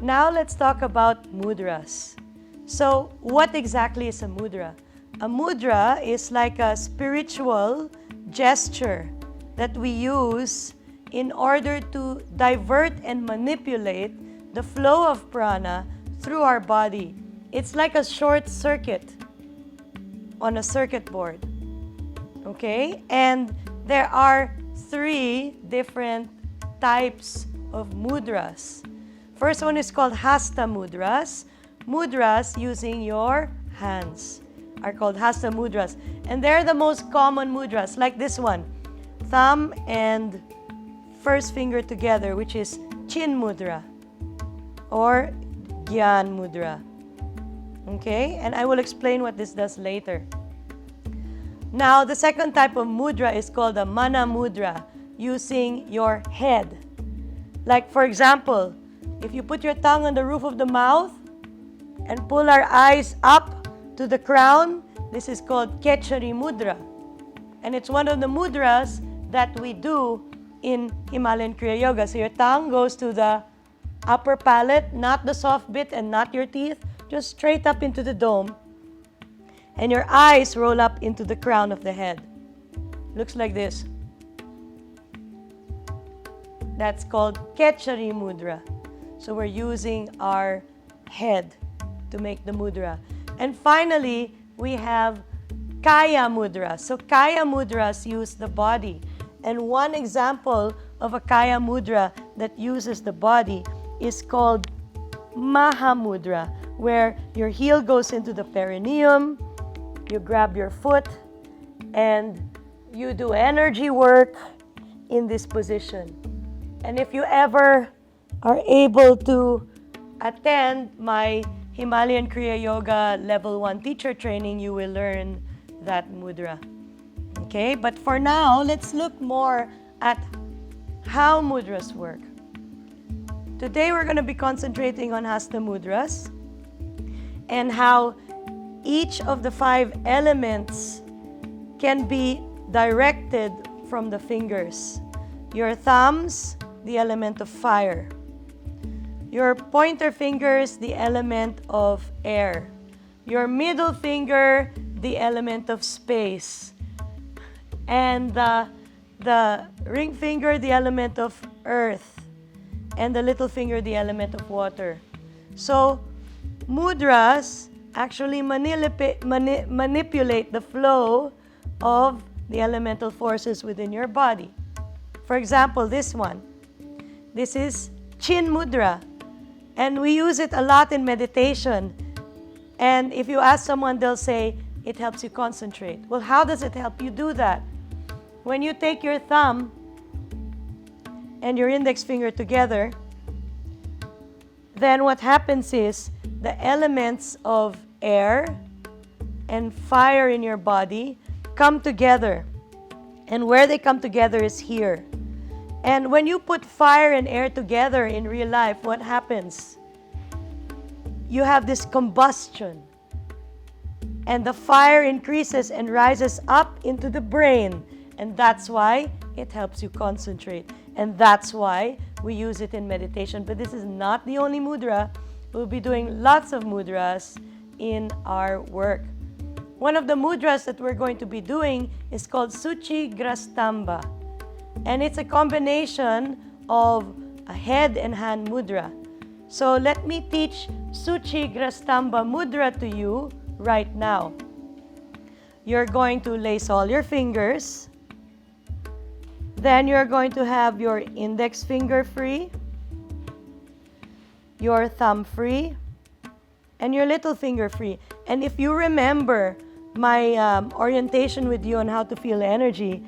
Now let's talk about mudras. So what exactly is a mudra? A mudra is like a spiritual gesture that we use in order to divert and manipulate the flow of prana through our body. It's like a short circuit on a circuit board. Okay? And there are 3 different types of mudras. First one is called hasta mudras. Mudras using your hands are called hasta mudras. And they're the most common mudras, like this one. Thumb and first finger together, which is Chin Mudra or Gyan Mudra. Okay? And I will explain what this does later. Now, the second type of mudra is called the Mana Mudra, using your head. Like, for example, if you put your tongue on the roof of the mouth and pull our eyes up to the crown, this is called Shuni Mudra. And it's one of the mudras that we do in Himalayan Kriya Yoga. So your tongue goes to the upper palate, not the soft bit and not your teeth, just straight up into the dome. And your eyes roll up into the crown of the head. Looks like this. That's called Shuni Mudra. So we're using our head to make the mudra. And finally, we have Kaya Mudra. So Kaya Mudras use the body. And one example of a Kaya Mudra that uses the body is called Maha Mudra, where your heel goes into the perineum, you grab your foot, and you do energy work in this position. And if you ever are able to attend my Himalayan Kriya Yoga Level 1 teacher training, you will learn that mudra. Okay, but for now, let's look more at how mudras work. Today, we're going to be concentrating on hasta mudras and how each of the 5 elements can be directed from the fingers. Your thumbs, the element of fire. Your pointer fingers, the element of air. Your middle finger, the element of space. And the ring finger, the element of earth. And the little finger, the element of water. So, mudras actually manipulate the flow of the elemental forces within your body. For example, this one. This is Chin Mudra. And we use it a lot in meditation. And if you ask someone, they'll say, it helps you concentrate. Well, how does it help you do that? When you take your thumb and your index finger together, then what happens is the elements of air and fire in your body come together. And where they come together is here. And when you put fire and air together in real life, what happens? You have this combustion. And the fire increases and rises up into the brain. And that's why it helps you concentrate. And that's why we use it in meditation. But this is not the only mudra. We'll be doing lots of mudras in our work. One of the mudras that we're going to be doing is called Suchi Grastamba. And it's a combination of a head and hand mudra. So let me teach Suchi Grastamba Mudra to you right now. You're going to lace all your fingers. Then you're going to have your index finger free, your thumb free, and your little finger free. And if you remember my orientation with you on how to feel energy,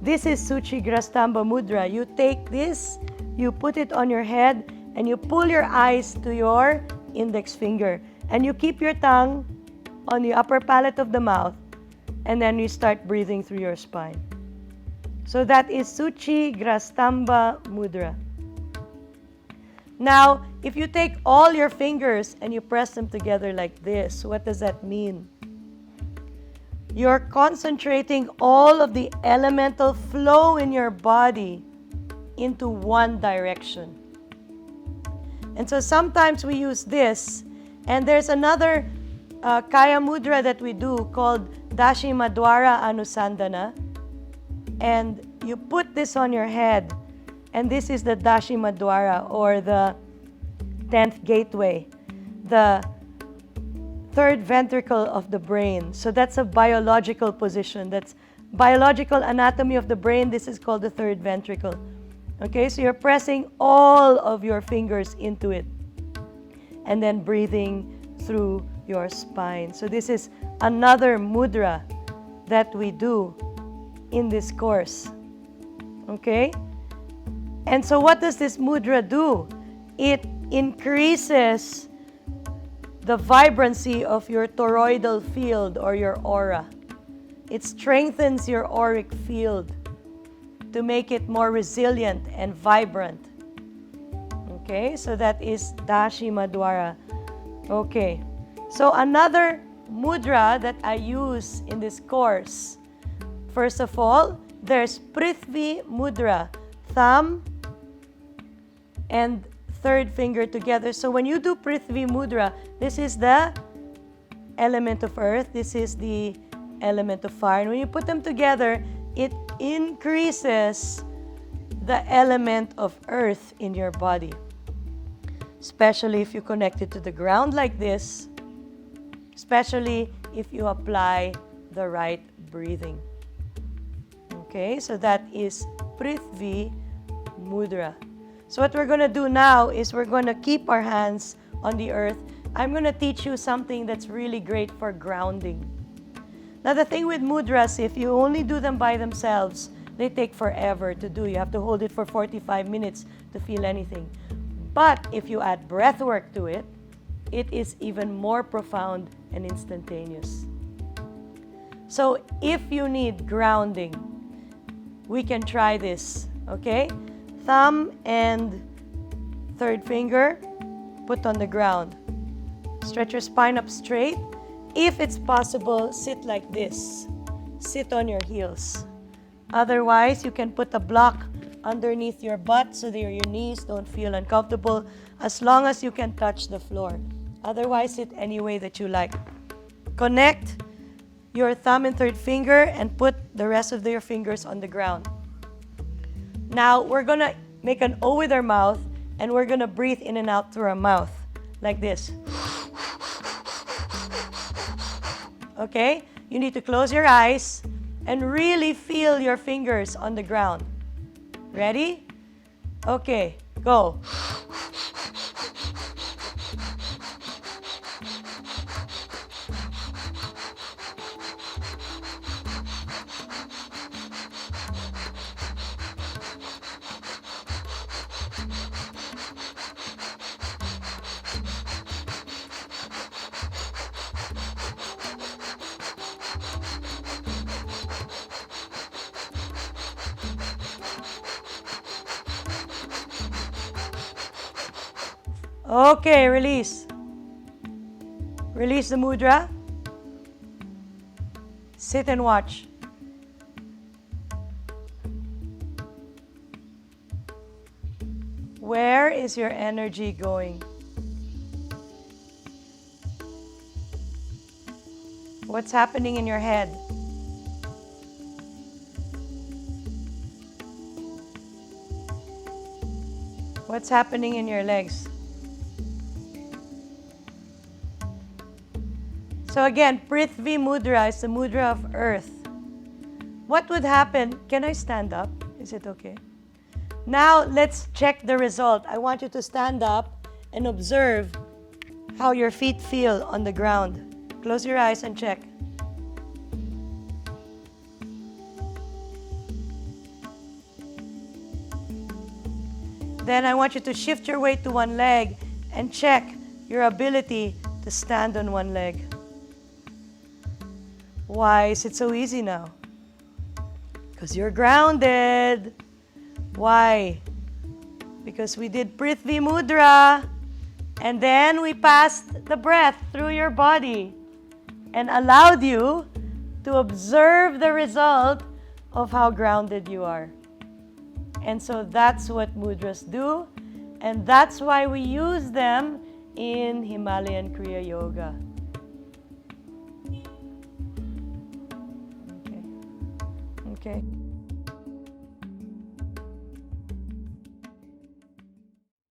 this is Suchi Grastamba Mudra. You take this, you put it on your head, and you pull your eyes to your index finger. And you keep your tongue on the upper palate of the mouth, and then you start breathing through your spine. So that is Suchi Grastamba Mudra. Now, if you take all your fingers and you press them together like this, what does that mean? You're concentrating all of the elemental flow in your body into one direction. And so sometimes we use this. And there's another Kaya Mudra that we do called Madwara Anusandana. And you put this on your head. And this is the Madwara, or the 10th gateway, the third ventricle of the brain. So that's a biological position. That's biological anatomy of the brain. This is called the third ventricle. Okay, so you're pressing all of your fingers into it and then breathing through your spine. So this is another mudra that we do in this course. Okay? And so what does this mudra do? It increases the vibrancy of your toroidal field or your aura. It strengthens your auric field to make it more resilient and vibrant. Okay, so that is Madwara. Okay, so another mudra that I use in this course. First of all, there's Prithvi Mudra, thumb and third finger together. So when you do Prithvi Mudra, this is the element of earth, this is the element of fire. And when you put them together, it increases the element of earth in your body. Especially if you connect it to the ground like this, especially if you apply the right breathing. Okay, so that is Prithvi Mudra. So what we're going to do now is we're going to keep our hands on the earth. I'm going to teach you something that's really great for grounding. Now the thing with mudras, if you only do them by themselves, they take forever to do. You have to hold it for 45 minutes to feel anything. But if you add breath work to it, it is even more profound and instantaneous. So if you need grounding, we can try this, okay? Thumb and third finger, put on the ground. Stretch your spine up straight. If it's possible, sit like this. Sit on your heels. Otherwise, you can put a block underneath your butt so that your knees don't feel uncomfortable, as long as you can touch the floor. Otherwise, sit any way that you like. Connect your thumb and third finger and put the rest of your fingers on the ground. Now, we're going to make an O with our mouth, and we're going to breathe in and out through our mouth, like this. Okay? You need to close your eyes and really feel your fingers on the ground. Ready? Okay, go. Okay, release. Release the mudra. Sit and watch. Where is your energy going? What's happening in your head? What's happening in your legs? So again, Prithvi Mudra is the mudra of earth. What would happen? Can I stand up? Is it okay? Now let's check the result. I want you to stand up and observe how your feet feel on the ground. Close your eyes and check. Then I want you to shift your weight to one leg and check your ability to stand on one leg. Why is it so easy now? Because you're grounded. Why? Because we did Prithvi Mudra, and then we passed the breath through your body and allowed you to observe the result of how grounded you are. And so that's what mudras do. And that's why we use them in Himalayan Kriya Yoga. Okay. Okay.